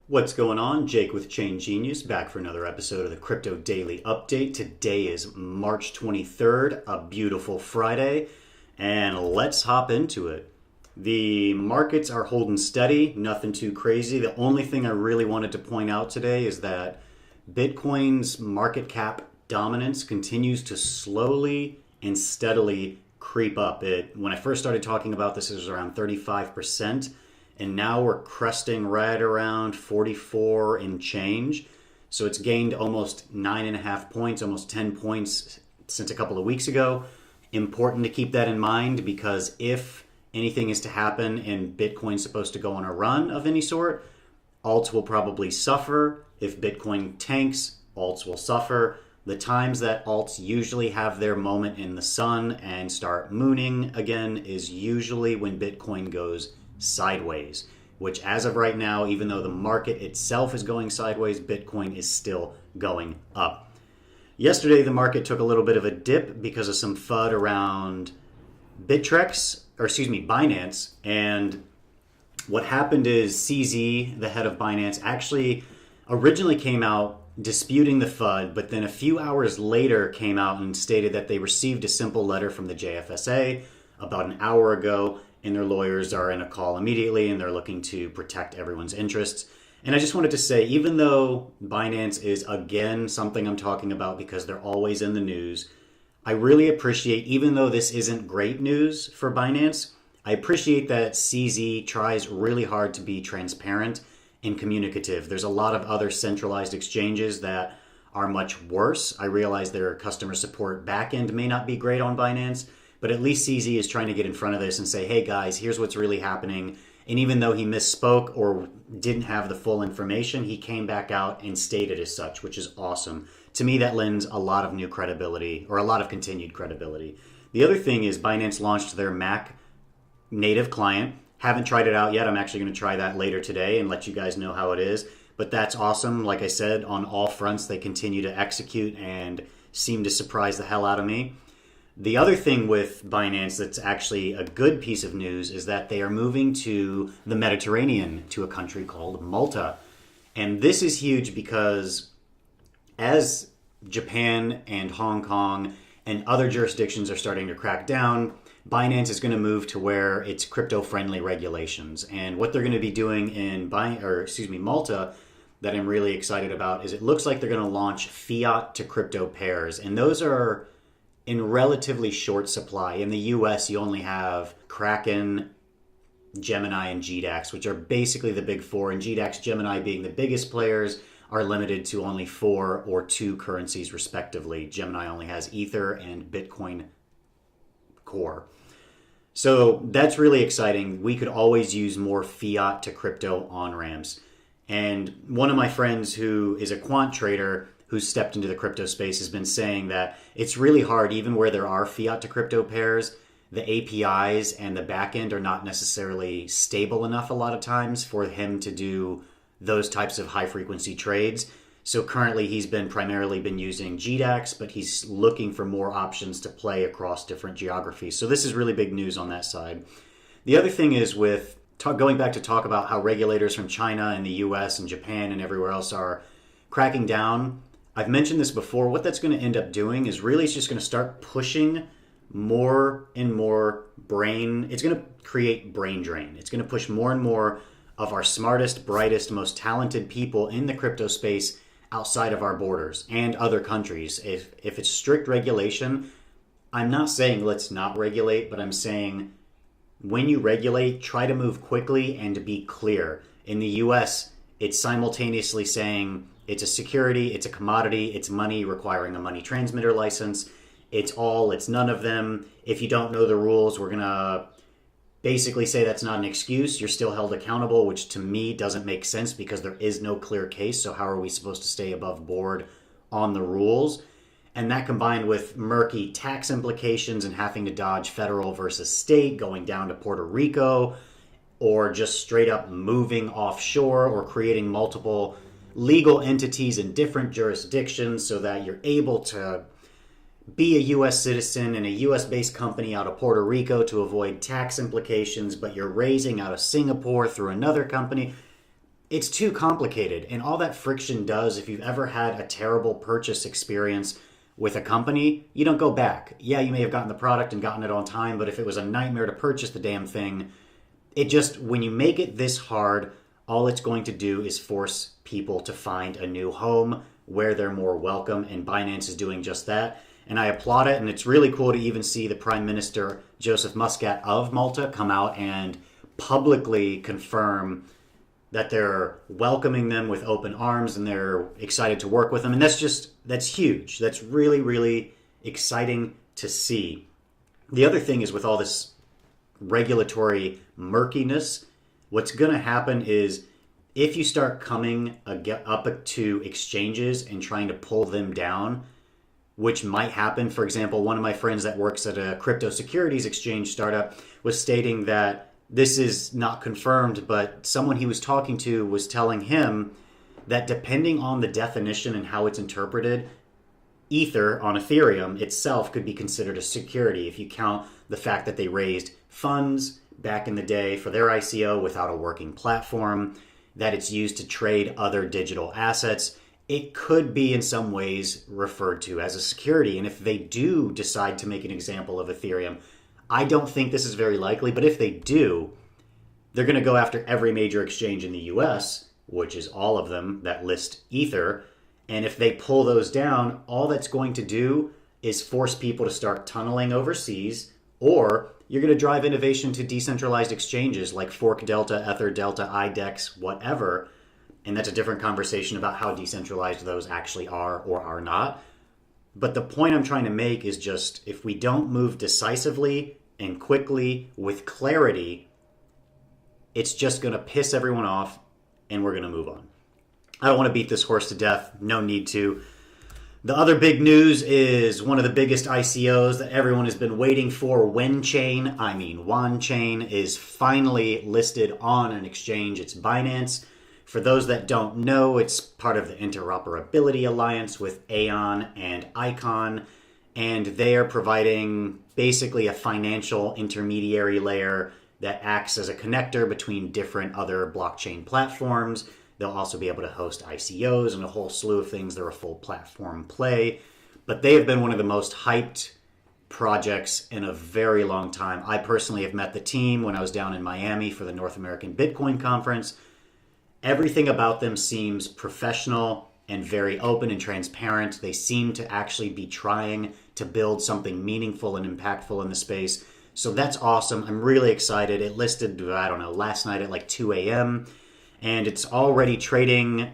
What's going on? Jake with Chain Genius back for another episode of the Crypto Daily Update. Today is March 23rd, a beautiful Friday, and let's hop into it. The markets are holding steady, nothing too crazy. The only thing I really wanted to point out today is that Bitcoin's market cap dominance continues to slowly and steadily creep up. When I first started talking about this, it was around 35%. And now we're cresting right around 44 and change. So it's gained almost 9.5 points, almost 10 points since a couple of weeks ago. Important to keep that in mind because if anything is to happen and Bitcoin's supposed to go on a run of any sort, alts will probably suffer. If Bitcoin tanks, alts will suffer. The times that alts usually have their moment in the sun and start mooning again is usually when Bitcoin goes sideways, which as of right now, even though the market itself is going sideways, Bitcoin is still going up. Yesterday, the market took a little bit of a dip because of some FUD around Binance. And what happened is CZ, the head of Binance, actually originally came out disputing the FUD, but then a few hours later came out and stated that they received a simple letter from the JFSA about an hour ago, and their lawyers are in a call immediately and they're looking to protect everyone's interests. And I just wanted to say, even though Binance is again something I'm talking about because they're always in the news, I really appreciate, even though this isn't great news for Binance, I appreciate that CZ tries really hard to be transparent and communicative. There's a lot of other centralized exchanges that are much worse. I realize their customer support backend may not be great on Binance, but at least CZ is trying to get in front of this and say, hey guys, here's what's really happening. And even though he misspoke or didn't have the full information, he came back out and stated as such, which is awesome. To me, that lends a lot of new credibility, or a lot of continued credibility. The other thing is Binance launched their Mac native client. Haven't tried it out yet. I'm actually going to try that later today and let you guys know how it is. But that's awesome. Like I said, on all fronts, they continue to execute and seem to surprise the hell out of me. The other thing with Binance that's actually a good piece of news is that they are moving to the Mediterranean, to a country called Malta. And this is huge because as Japan and Hong Kong and other jurisdictions are starting to crack down, Binance is going to move to where it's crypto-friendly regulations. And what they're going to be doing in Malta that I'm really excited about is it looks like they're going to launch fiat to crypto pairs. And those are in relatively short supply. In the US, you only have Kraken, Gemini, and GDAX, which are basically the big four. And GDAX, Gemini being the biggest players, are limited to only 4 or 2 currencies respectively. Gemini only has Ether and Bitcoin Core. So that's really exciting. We could always use more fiat to crypto on-ramps. And one of my friends who is a quant trader who's stepped into the crypto space has been saying that it's really hard, even where there are fiat to crypto pairs, the APIs and the backend are not necessarily stable enough a lot of times for him to do those types of high frequency trades. So currently he's primarily been using GDAX, but he's looking for more options to play across different geographies. So this is really big news on that side. The other thing is going back to talk about how regulators from China and the US and Japan and everywhere else are cracking down. I've mentioned this before. What that's going to end up doing is really it's just going to start pushing more and more it's going to create brain drain. It's going to push more and more of our smartest, brightest, most talented people in the crypto space outside of our borders and other countries. If it's strict regulation, I'm not saying let's not regulate, but I'm saying when you regulate, try to move quickly and to be clear. In the US, it's simultaneously saying it's a security, it's a commodity, it's money requiring a money transmitter license. It's none of them. If you don't know the rules, we're going to basically say that's not an excuse. You're still held accountable, which to me doesn't make sense because there is no clear case. So how are we supposed to stay above board on the rules? And that combined with murky tax implications and having to dodge federal versus state, going down to Puerto Rico, or just straight up moving offshore or creating multiple legal entities in different jurisdictions so that you're able to be a U.S. citizen in a U.S.-based company out of Puerto Rico to avoid tax implications, but you're raising out of Singapore through another company. It's too complicated. And all that friction does, if you've ever had a terrible purchase experience with a company, you don't go back. Yeah, you may have gotten the product and gotten it on time, but if it was a nightmare to purchase the damn thing, it just, when you make it this hard, all it's going to do is force people to find a new home where they're more welcome, and Binance is doing just that. And I applaud it, and it's really cool to even see the Prime Minister, Joseph Muscat of Malta, come out and publicly confirm that they're welcoming them with open arms and they're excited to work with them. And that's huge. That's really, really exciting to see. The other thing is, with all this regulatory murkiness, what's going to happen is, if you start coming up to exchanges and trying to pull them down, which might happen. For example, one of my friends that works at a crypto securities exchange startup was stating that, this is not confirmed, but someone he was talking to was telling him that depending on the definition and how it's interpreted, Ether on Ethereum itself could be considered a security if you count the fact that they raised funds back in the day for their ICO without a working platform, that it's used to trade other digital assets. It could be in some ways referred to as a security. And if they do decide to make an example of Ethereum, I don't think this is very likely, but if they do, they're going to go after every major exchange in the US, which is all of them that list Ether. And if they pull those down, all that's going to do is force people to start tunneling overseas, or you're going to drive innovation to decentralized exchanges like Fork Delta, Ether Delta, IDEX, whatever. And that's a different conversation about how decentralized those actually are or are not. But the point I'm trying to make is just, if we don't move decisively and quickly with clarity, it's just going to piss everyone off and we're going to move on. I don't want to beat this horse to death. No need to. The other big news is one of the biggest ICOs that everyone has been waiting for, WANchain, is finally listed on an exchange. It's Binance. For those that don't know, it's part of the Interoperability Alliance with Aeon and Icon, and they are providing basically a financial intermediary layer that acts as a connector between different other blockchain platforms. They'll also be able to host ICOs and a whole slew of things. They're a full platform play, but they have been one of the most hyped projects in a very long time. I personally have met the team when I was down in Miami for the North American Bitcoin Conference. Everything about them seems professional and very open and transparent. They seem to actually be trying to build something meaningful and impactful in the space. So that's awesome. I'm really excited. It listed, I don't know, last night at like 2 a.m. And it's already trading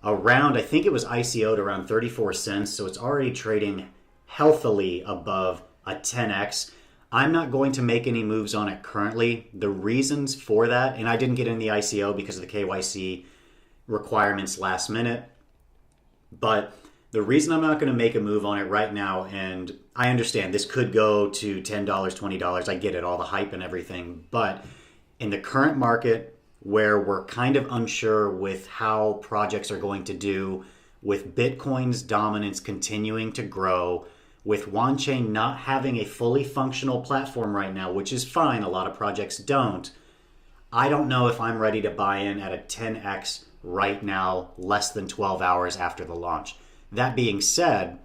around, I think it was ICO'd around 34 cents. So it's already trading healthily above a 10x. I'm not going to make any moves on it currently. The reasons for that, and I didn't get in the ICO because of the KYC requirements last minute, but the reason I'm not going to make a move on it right now, and I understand this could go to $10, $20, I get it, all the hype and everything, but in the current market where we're kind of unsure with how projects are going to do, with Bitcoin's dominance continuing to grow, with WANchain not having a fully functional platform right now, which is fine, a lot of projects don't, I don't know if I'm ready to buy in at a 10x right now, less than 12 hours after the launch. That being said,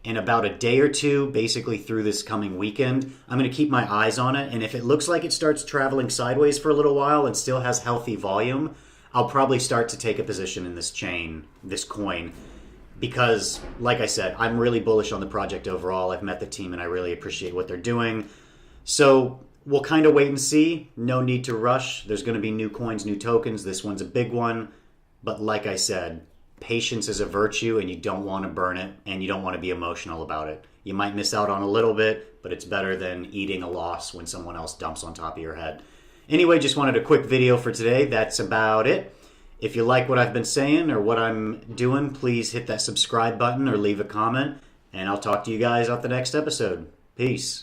in about a day or two, basically through this coming weekend, I'm going to keep my eyes on it, and if it looks like it starts traveling sideways for a little while and still has healthy volume, I'll probably start to take a position in this chain, this coin, because, like I said, I'm really bullish on the project overall. I've met the team and I really appreciate what they're doing. So we'll kind of wait and see. No need to rush. There's going to be new coins, new tokens. This one's a big one. But like I said, patience is a virtue and you don't want to burn it and you don't want to be emotional about it. You might miss out on a little bit, but it's better than eating a loss when someone else dumps on top of your head. Anyway, just wanted a quick video for today. That's about it. If you like what I've been saying or what I'm doing, please hit that subscribe button or leave a comment, and I'll talk to you guys on the next episode. Peace.